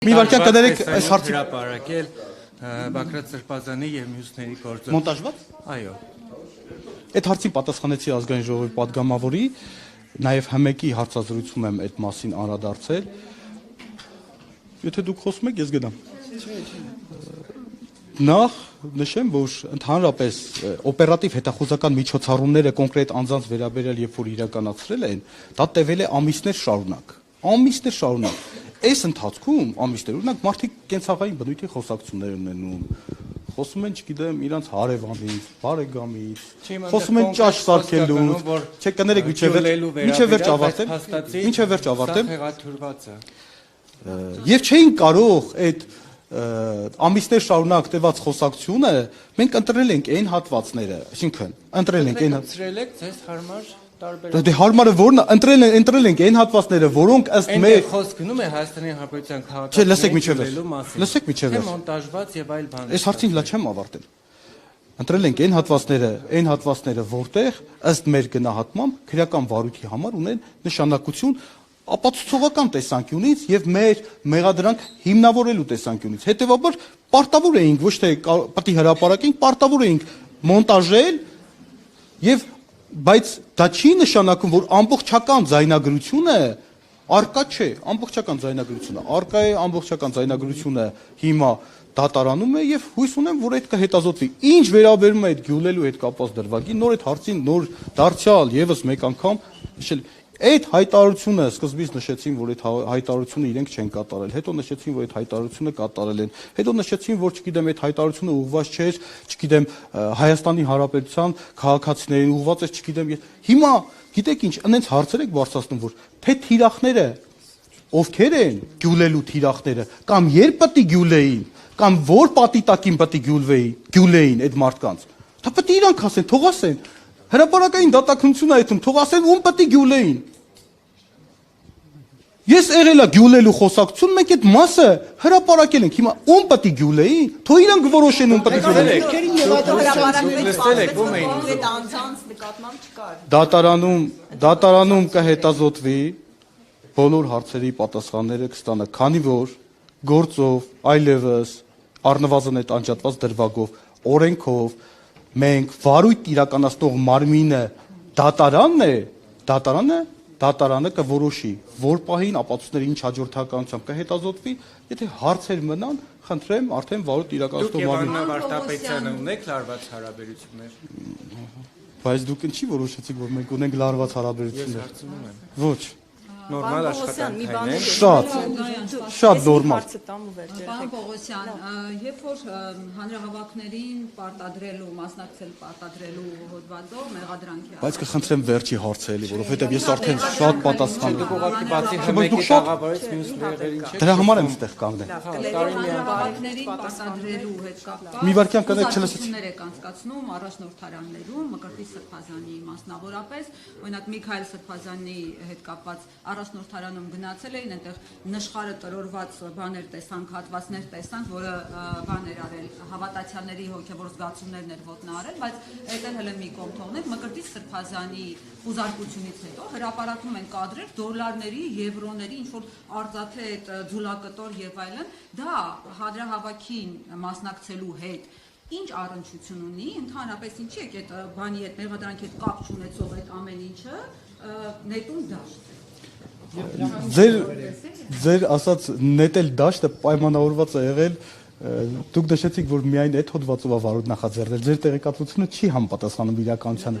Մի վարքյան կներեք այս հարցի հրապարակել Բակրատ Սրբազանի եւ մյուսների գործը։ մոնտաժված։ Այո։ Այդ հարցին պատասխանեցի ազգային ժողովի падգամավորի, նաեւ հմեկի հարցազրույցում եմ այդ մասին անդրադարձել։ Եթե դուք խոսում եք, ես գնամ։ Նախ նշեմ, որ ընդհանրապես օպերատիվ հետախուզական միջոցառումները կոնկրետ անձանց վերաբերյալ երբ որ իրականացրել են, դա տևել է ամիսներ շարունակ։ Ամիսներ շարունակ։ Այս ընթացքում ամիսներ օրինակ մարդիկ կենցաղային բնույթի խոսակցություններ ունենում, խոսում են, չգիտեմ, իրանց հարևանից, բարեկամից, խոսում են ճաշ սարքելու, չէ, կներեք միջև վերջ ավարտեմ, միջև վերջ ավարտեմ։ Եվ չէին կարող այդ ամիսներ շարունակ տևած խոսակցությունը մենք ընտրել ենք այն հատվածները, այսինքն ընտրել ենք այն ձեզ հարմար Դե հարմարը որն է, ընտրել ենք այն հատվածները, որոնք ըստ մեր խոսք գնում է Հայաստանի Հանրապետության Չէ, լսեք միջև քաղաքացիների լսեք միջև մոնտաժված եւ այլ բաներ։ Այս հարցին լա չեմ ավարտել։ Ընտրել ենք այն հատվածները, որտեղ ըստ մեր գնահատմամբ քրեական վարույթի համար ունեն նշանակություն ապացուցողական տեսանկյունից եւ մեր մեղադրանք հիմնավորելու տեսանկյունից։ Հետեւաբար պարտավոր էինք ոչ թե պետք է հրապարակենք, պարտավոր էինք մոնտաժել եւ բայց դա չի նշանակում, որ ամբողջական ձայնագրությունը արկա չէ, ամբողջական ձայնագրությունը արկա է, ամբողջական ձայնագրությունը հիմա դատարանում է եւ հույս ունեմ, որ այդ կհետազոտվի։ Ինչ վերաբերում է այդ գյուլելու հետ կապված դրվագին, նոր այդ հարցին նոր դարձյալ եւս մեկ անգամ նշել Այդ հայտարարությունը սկզբից նշեցին, որ այդ հայտարարությունը իրենք չեն կատարել, հետո նշեցին, որ այդ հայտարարությունը կատարել են, հետո նշեցին, որ չգիտեմ այդ հայտարարությունը ուղղված չէր, չգիտեմ Հայաստանի Հանրապետության քաղաքացիներին ուղղված էր, չգիտեմ հիմա գիտեք ինչ, այնց հարցեր եք բարձրացնում, որ թե թիրախները ովքեր են գյուլելու թիրախները կամ երբ պետք է գյուլեին, կամ որ պատի տակին պետք է գյուլեին այդ մարդկանց, դա պետք է իրանք ասեն, թող ասեն Հրապարակային դատաքննություն այդում թող ասեն ում պետք է գյուլեին։ Ես եղել եմ գյուլելու խոսակցություն, մենք այդ մասը հրապարակել ենք։ Հիմա ում պետք է գյուլեին, թող իրանք որոշեն ում պետք է գյուլեին։ Դատարանում կհետազոտվի բոլոր հարցերի պատասխանները կստանա, քանի որ գործով այլևս առնվազն այդ անջատված դրվագով, օրենքով մենք վարույթ իրականացնող մարմինը դատարանը կորոշի, որ պահին ապացույցները ինչ հաջորդականությամբ կհետազոտվի, եթե հարցեր մնան, խնդրեմ արդեն վարույթ իրականացնող մարմինը Վարդապետյանը ունեք լարված հարաբերություններ։ Բայց դուք ինչի որոշեցիք, որ մենք ունենք լարված հարաբերություններ։ Ոչ Նորմալ աշխատանքային է։ Շատ նորմալ։ Պարոն Պողոսյան, երբ որ հանրահավաքներին պարտադրելու, մասնակցել պարտադրելու հոդվածով մեղադրանքի Բայց կխնդրեմ վերջի հարցը էլի, որովհետև ես արդեն շատ պատասխան Դուք ուղղակի բացի հմեկի տաղավարից մյուս մեղերին չէ։ Դրա համար եմ այստեղ կանգնել։ հանրահավաքներին պարտադրելու հետ կապված Մի վարքյան կներեք չլսեցի։ եք անցկացնում առաջնորդարաններում Մկրտիչ Սրբազանի մասնավորապես, օրինակ Միքայել Սրբազանի հետ կապված առաջնորդարանում գնացել էին, այնտեղ նշխարը տրորված բաներ տեսանք, հատվածներ տեսանք, որը բաներ արել, հավատացյալների հոգևոր զգացումներն էր ոտնահարել, բայց այդ հələ մի կողմ թողնենք, Մկրտիչ Սրբազանի խուզարկությունից հետո հրապարակում են կադրեր դոլարների, եվրոների, ինչ որ արծաթե այդ ձուլակտոր եւ այլն, դա հանրահավաքին մասնակցելու հետ Ինչ առնչություն ունի, ընդհանրապես ինչի է այդ բանի հետ մեղադրանքի հետ կապ չունեցող այդ ամեն ինչը նետում դաշտ Ձեր ասած նետել դաշտը պայմանավորված է եղել դուք նշեցիք, որ միայն այդ հոդվածով է վարույթ նախաձեռնել, ձեր տեղեկատվությունը չի համապատասխանում իրականությանը։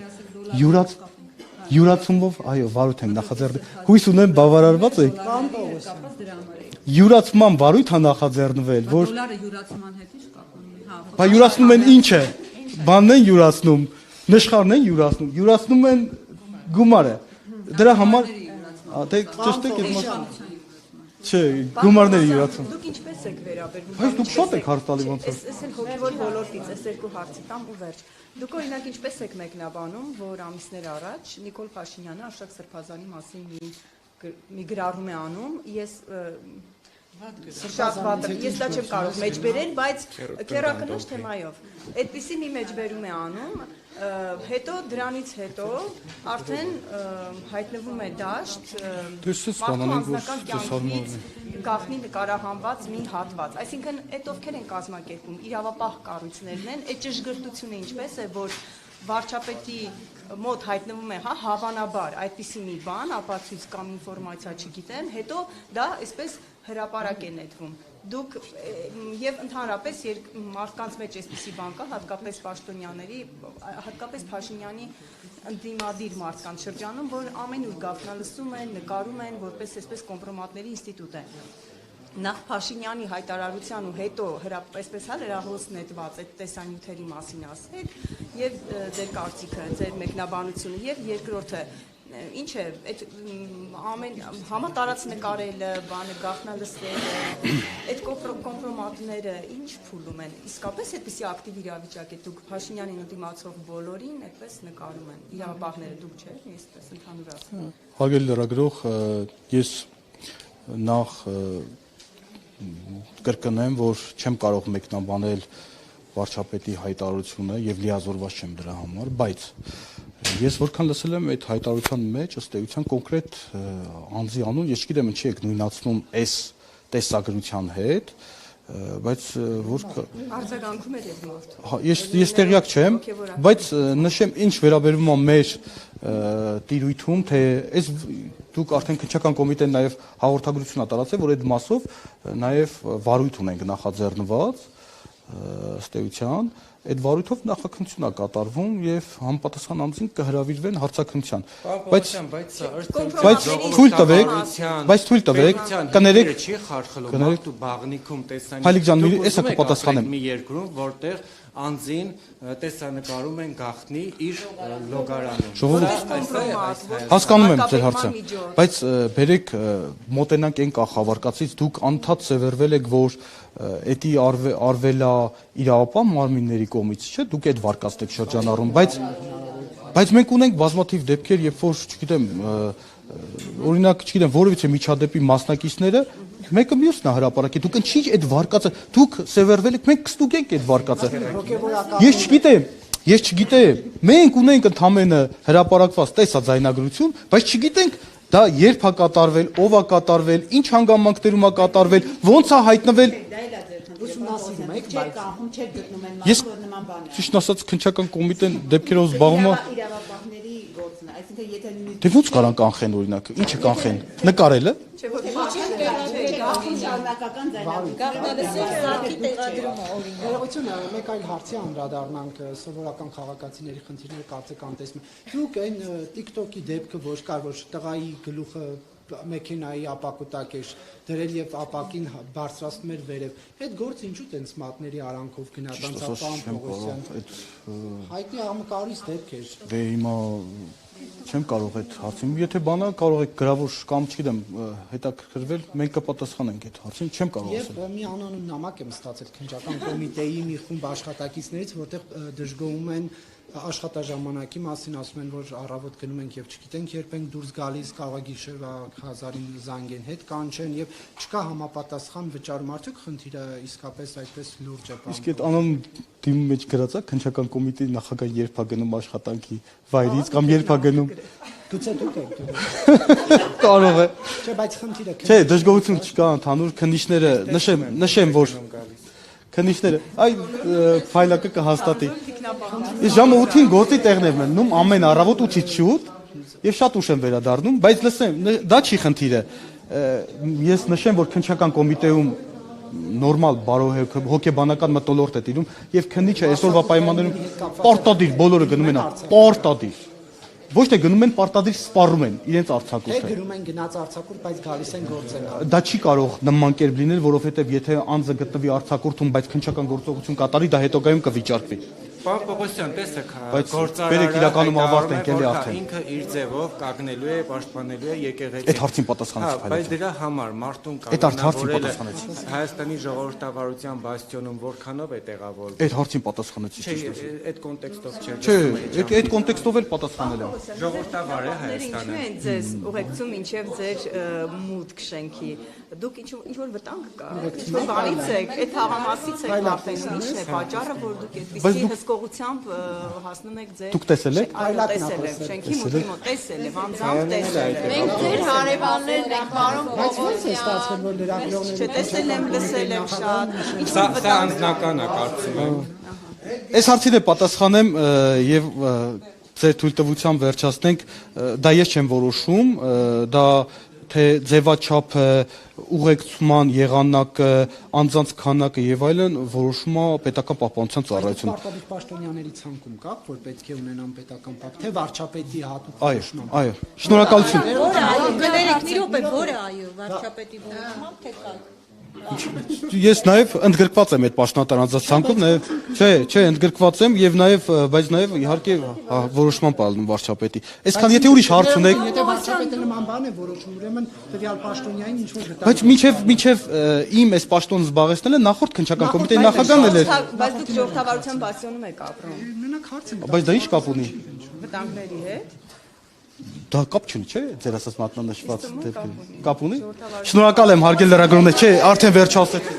Յուրացումով, այո, վարույթ ենք նախաձեռնել։ Հույս ունեմ բավարարված եք։ Յուրացման վարույթ է նախաձեռնվել, որ դոլարը յուրացման հետ ինչ կապ ունի։ Բա յուրացնում են ինչը։ Բանն են յուրացնում, նշխարն են յուրացնում են գումարը։ Դրա համար Դե ճիշտ է կազմած Չէ, գումարները յուրացում։ Դուք ինչպես եք վերաբերվում։ Բայց դուք շատ եք հարց տալի ոնց է։ Էս էլ հոգևոր ոլորտից, էս երկու հարցի տամ ու վերջ։ Դուք օրինակ ինչպես եք մեկնաբանում, որ ամիսներ առաջ Նիկոլ Փաշինյանը Արշակ Սրբազանի մասին մի գրառում է անում, ես շատ վատ ես դա չեմ կարող մեջբերել, բայց քերակնոջ թեմայով։ Այդպիսի մի մեջբերում է անում Հետո դրանից հետո արդեն հայտնվում է դաշտ մարդու անձնական կյանքից գաղտնի նկարահանված մի հատված, այսինքն այդ ովքեր են կազմակերպում, իրավապահ կառույցներն են, այդ ճշգրտությունը ինչպես է, որ վարչապետի մոտ հայտնվում է, հավանաբար այդպիսի մի բան, ապացույց կամ ինֆորմացիա չգիտեմ, հետո դա այսպես հրապարակ է նետվում։ Դուք եւ ընդհանրապես մարդկանց մեջ այսպիսի բան կա, հատկապես պաշտոնյաների, հատկապես Փաշինյանի ընդդիմադիր մարդկանց շրջանում, որ ամենուր գաղտնալսում են, նկարում են, որպես այսպես կոմպրոմատների ինստիտուտ է։ Նախ Փաշինյանի հայտարարության ու հետո այսպես հրահոս նետված այդ տեսանյութերի մասին ասեք եւ ձեր կարծիքը, ձեր մեկնաբանությունը եւ երկրորդը ինչ է այդ ամեն համատարած նկարելը, բանը գաղտնալսելը, այդ կոմպրոմատները ինչ փուլում են, իսկապես այդպիսի ակտիվ իրավիճակ է, դուք Փաշինյանին ընդդիմացող բոլորին այդպես նկարում են, իրավապահները դուք չէ, այսպես ընդհանուր ասեմ։ Հարգելի լրագրող, ես նախ կրկնեմ, որ չեմ կարող մեկնաբանել վարչապետի հայտարարությունը եւ լիազորված չեմ դրա համար, բայց ես որքան լսել եմ այդ հայտարարության մեջ ըստ էության կոնկրետ անձի անուն, ես չգիտեմ ինչի եք նույնացնում այս տեսագրության հետ, բայց որ արձագանքում էր եւ մորթ։ Ես տեղյակ չեմ, բայց նշեմ ինչ վերաբերում է մեր տիրույթում, թե այս դուք արդեն քննչական կոմիտեն նաև հաղորդագրություն տարածել, որ այդ մասով նաև վարույթ ունենք նախաձեռնված ըստ էության, այդ վարույթով նախաքննություն է կատարվում եւ համապատասխան անձին կհրավիրվեն հարցաքննության։ Բայց թույլ տվեք, կներեք չի խարխլում մարդու բաղնիքում տեսանյութ։ Հայլիկ ջան, էսա կպատասխանեմ։ Մի երկրում, որտեղ անձին տեսանկարում են գաղտնի իր լոգարանում։ Հասկանում եմ ձեր հարցը, բայց բերեք մոտենանք այն կախավարկածից դուք անդադ սևեռվել եք, որ էդի արվելա իրավապահ մարմինների կողմից, չէ՞, դուք այդ վարկածն եք շրջանառում, բայց մենք ունենք բազմաթիվ դեպքեր, երբ որ, չգիտեմ, օրինակ, չգիտեմ, որևիցե միջադեպի մասնակիցները մեկը մյուսն է հրապարակի, դուք ինչի այդ վարկածը, դուք սևեռվել եք, մենք կստուգենք այդ վարկածը։ Ես չգիտեմ, մենք ունենք ընդամենը հրապարակված տեսաձայնագրություն, բայց չգիտենք դա երբ է կատարվել, ով է կատարվել, ինչ հանգամանքներում է կատարվել, ոնց է հայտնվել։ Ուսումնասիրում եք, բայց չեք գտնում են Ես մասով նման բաներ։ ճիշտ ասած քննչական կոմիտեն դեպքերով զբաղվում է։ Իրավապահների գործն է, այսինքն եթե նույնիսկ Դե ոնց կարան կանխեն օրինակ, ինչը կանխեն, նկարելը։ Չէ՞ որ շարունակական Ներողությունը մեկ այլ հարցի անդրադառնանք սովորական քաղաքացիների խնդիրները կարծեք անտեսում։ Դուք այն TikTok-ի դեպքը որ կար, որ տղայի գլուխը մեքենայի ապակուտակ էր դրել եւ ապակին բարձրացնում էր վերև։ Այդ գործը ինչու տենց մատների արանքով գնաց անցապան Պողոսյան։ Հայտնի համակարգից դեպք էր։ Դե հիմա չեմ կարող այդ հարցին, եթե բանա կարող եք գրավոր կամ չգիտեմ հետաքրքրվել, մենք կպատասխանենք այդ հարցին, չեմ կարող ասել։ Եվ մի անանուն նամակ եմ ստացել քննչական կոմիտեի մի խումբ աշխատակիցներից, որտեղ դժգոհում են աշխատաժամանակի մասին, ասում են, որ առավոտ գնում ենք եւ չգիտենք երբ ենք դուրս գալիս, կարող է գիշերվա 1000-ին զանգեն հետ կանչեն եւ չկա համապատասխան վճարում, արդյոք խնդիրը իսկապես այդպես լուրջ է կամ։ Իսկ այդ անոն դիմի մեջ գրած է քննչական կոմիտեի նախագահ երբ է գնում աշխատանքի վայրից կամ երբ է գնում։ Գուցե դուք եք։ Կարող է։ Չէ, բայց խնդիրը Չէ, դժգոհություն չկա ընդհանուր քննիչները, նշեմ, որ քննիչները, այ ֆայլակը կհաստատի։ Ես ժամը 8-ին գործի տեղն եմ մնում, ամեն առավոտ 8-ից շուտ եւ շատ ուշ եմ վերադառնում, բայց լսեմ, դա չի խնդիրը։ Ես նշեմ, որ քննչական կոմիտեում նորմալ հոգեբանական մթնոլորտ է տիրում եւ քննիչը այսօրվա պայմաններում պարտադիր բոլորը գնում են պարտադիր։ Ոչ թե գնում են պարտադիր սպառում են իրենց արձակուրդը։ Թե գրում են գնաց արձակուրդ, բայց գալիս են գործել։ Դա չի կարող նման կերպ լինել, որովհետեւ եթե անձը գտնվի արձակուրդում, բայց քննչական գործողություն կատարի, դա հետագայում կվիճարկվի։ Պարոն Պողոսյան, տեսեք, բերեք իրականում ավարտենք էլի արդեն։ Ինքը իր ձևով կանգնելու է, պաշտպանելու է եկեղեցին։ Այդ հարցին պատասխանեցի։ Բայց դրա համար մարդուն Այդ հարցին կանգնավորելը պատասխանեցի։ Հայաստանի ժողովրդավարության բաստիոնում որքանով է տեղավորվում։ Այդ հարցին պատասխանեցի Չէ, ճիշտ է։ այդ կոնտեքստով չէ։ Չէ, այդ կոնտեքստով էլ պատասխանել եմ։ Ժողովրդավար է Ինչու Հայաստանը։ են ձեզ ուղեկցում ինչև ձեր մուտք շենքի։ Դուք ինչ որ վտանգ կա։ Ինչ որ բանից եք, այդ թաղամասից եք արդեն, ի՞նչն է պատճառը, որ դուք այդպեսի հսկողությամբ հասնում եք ձեր Դուք տեսել եք? Այո, տեսել եմ, շենքի մոտի մոտ տեսել եմ, անձամբ տեսել եմ։ Մենք ձեր հարևաններն ենք, պարոն Բայց ո՞նց է Պողոսյան։ ստացվել, որ լրագրողները Չտեսել եմ, լսել եմ շատ։ Սա անձնական է, կարծում եմ։ Այս հարցին է պատասխանեմ եւ ձեր թույլտվությամբ վերջացնենք, դա ես չեմ որոշում, դա թե ձևաչափը, ուղեկցման եղանակը, անձանց քանակը եւ այլն որոշում է պետական պահպանության ծառայությունը։ Պարտադիր պաշտոնյաների ցանկում կա, որ պետք է ունենան պետական պապ, թե վարչապետի հատուկ Այո, այո։ Շնորհակալություն։ Որը այո, գներեք մի րոպե, որը այո, վարչապետի որոշմամբ թե կա։ Ես նաև ընդգրկված եմ այդ պաշտոնատար անձանց ցանկում, նաև չէ, ընդգրկված եմ եւ նաև, բայց նաև իհարկե որոշման պահում վարչապետի։ Այսքան եթե ուրիշ հարց ունեք, Եթե վարչապետը նման բան է որոշում, ուրեմն տվյալ պաշտոնյային ինչ որ վտանգ։ բայց մինչև իմ այս պաշտոնը զբաղեցնելը նախորդ քննչական կոմիտեի նախագահն էր։ Բայց դուք ժողովրդավարության բացիոնում եք ապրում։ Մենակ հարց եմ։ Բայց դա ի՞նչ կապ ունի։ Վտանգների հետ։ Դա կապ չունի, չէ՞, ձեր ասած մատնանշված դեպքին։ Կապ ունի։ Շնորհակալ եմ հարգել լրագրողներ, չէ, արդեն վերջացրեցի։